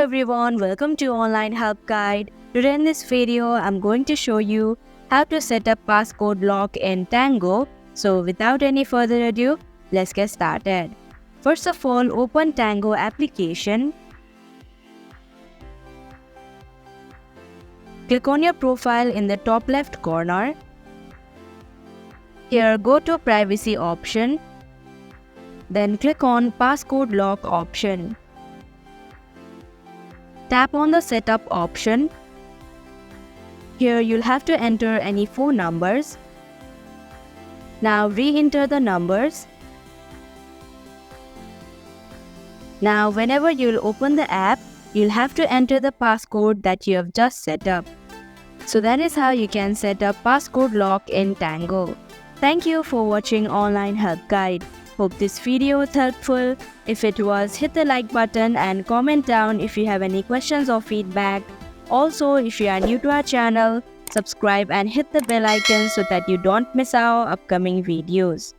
everyone, welcome to Online Help Guide. Today in this video, I'm going to show you how to set up passcode lock in Tango. So without any further ado, let's get started. First of all, open Tango application. Click on your profile in the top left corner. Here, go to privacy option. Then click on passcode lock option. Tap on the setup option. Here you'll have to enter any phone numbers. Now re-enter the numbers. Now whenever you'll open the app, you'll have to enter the passcode that you have just set up. So that is how you can set up passcode lock in Tango. Thank you for watching Online Help Guide. Hope this video was helpful. If it was, hit the like button and comment down if you have any questions or feedback. Also, if you are new to our channel, subscribe and hit the bell icon so that you don't miss our upcoming videos.